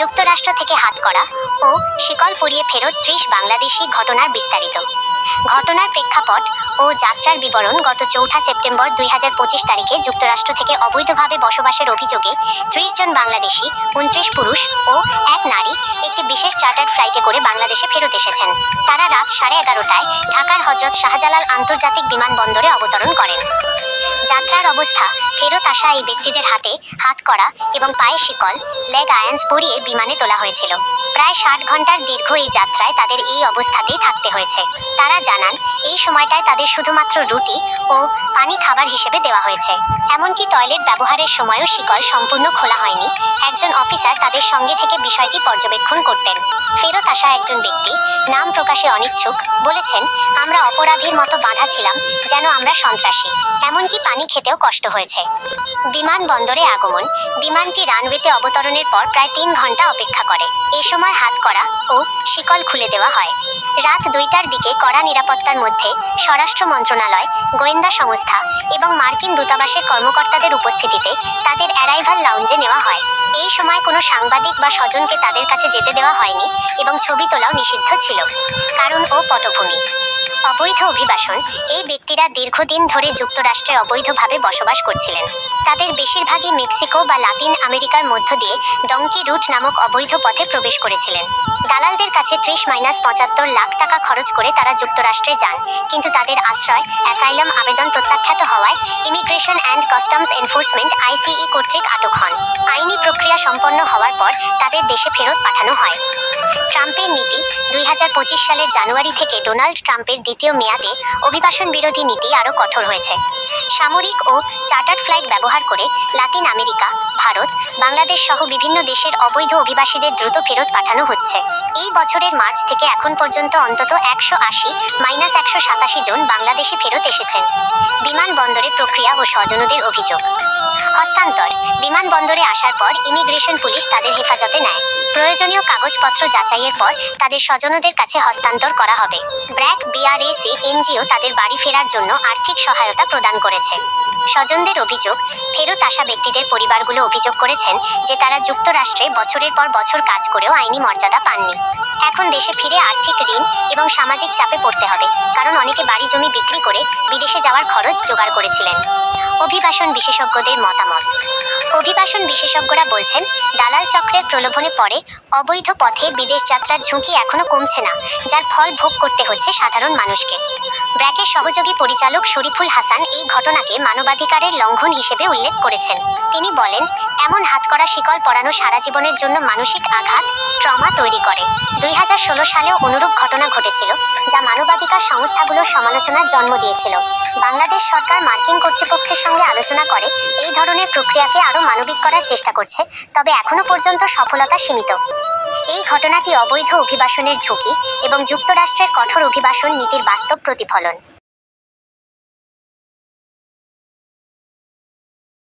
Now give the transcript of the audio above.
যুক্তরাষ্ট্র থেকে হাতকড়া ও শিকল পরিয়ে ফেরত ৩০ বাংলাদেশি ঘটনার বিস্তারিত। ঘটনার প্রেক্ষাপট ও যাত্রার বিবরণ। গত ৪ সেপ্টেম্বর ২০২৫ তারিখে যুক্তরাষ্ট্র থেকে অবৈধভাবে বসবাসের অভিযোগে ৩০ জন বাংলাদেশি, ২৯ পুরুষ ও ১ নারী একটি বিশেষ চার্টার্ড ফ্লাইটে করে বাংলাদেশে ফেরত এসেছেন। তারা রাত 11:30টায় ঢাকার হযরত শাহজালাল আন্তর্জাতিক বিমানবন্দরে অবতরণ করেন। যাত্রার অবস্থা: ফেরত আসা এই ব্যক্তিদের হাতে হাতকড়া এবং পায়ে শিকল, লেগ আয়ার্নস পরিয়ে বিমানে তোলা হয়েছিল। প্রায় ৬০ ঘন্টার দীর্ঘ এই যাত্রায় তাদের এই অবস্থাতেই থাকতে হয়েছে। তারা জানান, এই সময়টায় তাদের শুধুমাত্র রুটি ও পানি খাবার হিসেবে দেওয়া হয়েছে। এমনকি টয়লেট ব্যবহারের সময়ও শিকল সম্পূর্ণ খোলা হয়নি। একজন অফিসার তাদের সঙ্গে থেকে বিষয়টি পর্যবেক্ষণ করতেন। ফেরত আসা একজন ব্যক্তি, নাম প্রকাশে অনিচ্ছুক, বলেছেন, আমরা অপরাধীর মতো বাঁধা ছিলাম, যেন আমরা সন্ত্রাসী। এমনকি পানি খেতেও কষ্ট হয়েছে। বিমানবন্দরে আগমন: বিমানটি রানওয়েতে অবতরণের পর প্রায় ৩ ঘন্টা অপেক্ষা করে। এ সময় হাতকড়া ও শিকল খুলে দেওয়া হয়। রাত ২টার দিকে কড়া নিরাপত্তার মধ্যে স্বরাষ্ট্র মন্ত্রণালয়, গোয়েন্দা সংস্থা এবং মার্কিন দূতাবাসের কর্মকর্তাদের উপস্থিতিতে তাদের অ্যারাইভাল লাউঞ্জে নেওয়া হয়। এই সময় কোনো সাংবাদিক বা স্বজনকে তাদের কাছে যেতে দেওয়া হয়নি এবং ছবি তোলাও নিষিদ্ধ ছিল। কারণ ও পটভূমি: অবৈধ অভিবাসন। এই ব্যক্তিরা দীর্ঘদিন ধরে যুক্তরাষ্ট্রে অবৈধভাবে বসবাস করছিলেন। তাদের বেশিরভাগই মেক্সিকো বা লাতিন আমেরিকার মধ্য দিয়ে ডঙ্কি রুট নামক অবৈধ পথে প্রবেশ করেছিলেন। দালালদের কাছে ৩০-৭৫ লাখ টাকা খরচ করে তারা যুক্তরাষ্ট্রে যান, কিন্তু তাদের আশ্রয় অ্যাসাইলাম আবেদন প্রত্যাখ্যাত হওয়ায় immigration and customs enforcement (ICE) কর্তৃক আটক হন। আইনি প্রক্রিয়া সম্পন্ন হওয়ার পর তাদের দেশে ফেরত পাঠানো হয়। ট্রাম্পের নীতি: ২০২৫ সালের জানুয়ারি থেকে ডোনাল্ড ট্রাম্পের দ্বিতীয় মেয়াদে অভিবাসন বিরোধী নীতি আরও কঠোর হয়েছে। সামরিক ও চার্টার্ড ফ্লাইট ব্যবহার করে লাতিন আমেরিকা, ভারত, বাংলাদেশ সহ বিভিন্ন দেশের অবৈধ অভিবাসীদের দ্রুত ফেরত পাঠানো হচ্ছে। এই বছরের মার্চ থেকে এখন পর্যন্ত অন্তত ১৮০-১87 জন বাংলাদেশি ফেরত এসেছেন। বিমানবন্দরে প্রক্রিয়া ও স্বজনদের অভিযোগ: হস্তান্তর: বিমানবন্দরে আসার পর ইমিগ্রেশন পুলিশ তাদের হেফাজতে নেয়। প্রয়োজনীয় কাগজপত্র যাচাইয়ের পর তাদের স্বজনদের কাছে হস্তান্তর করা হবে। ব্র্যাক, BRAC এনজিও তাদের বাড়ি ফেরার জন্য আর্থিক সহায়তা প্রদান করেছে। স্বজনদের অভিযোগ: ফেরত আসা ব্যক্তিদের পরিবারগুলো অভিযোগ করেছেন যে তারা যুক্তরাষ্ট্রে বছরের পর বছর কাজ করেও আইনি মর্যাদা পাননি। এখন দেশে ফিরে আর্থিক ঋণ এবং সামাজিক চাপে পড়তে হবে, কারণ অনেকে বাড়ি জমি বিক্রি করে বিদেশে যাওয়ার খরচ জোগাড় করেছিলেন। অভিবাসন বিশেষজ্ঞদের মতামত: অভিবাসন বিশেষজ্ঞরা বলছেন, দালাল চক্রের প্রলোভনে পড়ে অবৈধ পথে বিদেশ যাত্রার ঝুঁকি এখনও কমছে না, যার ফল ভোগ করতে হচ্ছে সাধারণ মানুষকে। ব্র্যাকের সহযোগী পরিচালক শরীফুল হাসান এই ঘটনাকে মানবাধিকারের লঙ্ঘন হিসেবে উল্লেখ করেছেন। তিনি বলেন, এমন হাতকড়া শিকল পরানো সারা জীবনের জন্য মানসিক আঘাত, ট্রমা তৈরি করে। ২০১৬ সালেও অনুরূপ ঘটনা ঘটেছিল, যা মানবাধিকার সংস্থাগুলোর সমালোচনার জন্ম দিয়েছিল। বাংলাদেশ সরকার মার্কিন কর্তৃপক্ষের সঙ্গে আলোচনা করে এই ধরনের প্রক্রিয়াকে আরও মানবিক করার চেষ্টা করছে, তবে এখনও পর্যন্ত সফলতা সীমিত। এই ঘটনাটি অবৈধ অভিবাসনের ঝুঁকি এবং যুক্তরাষ্ট্রের কঠোর অভিবাসন নীতির বাস্তব প্রতিফলন।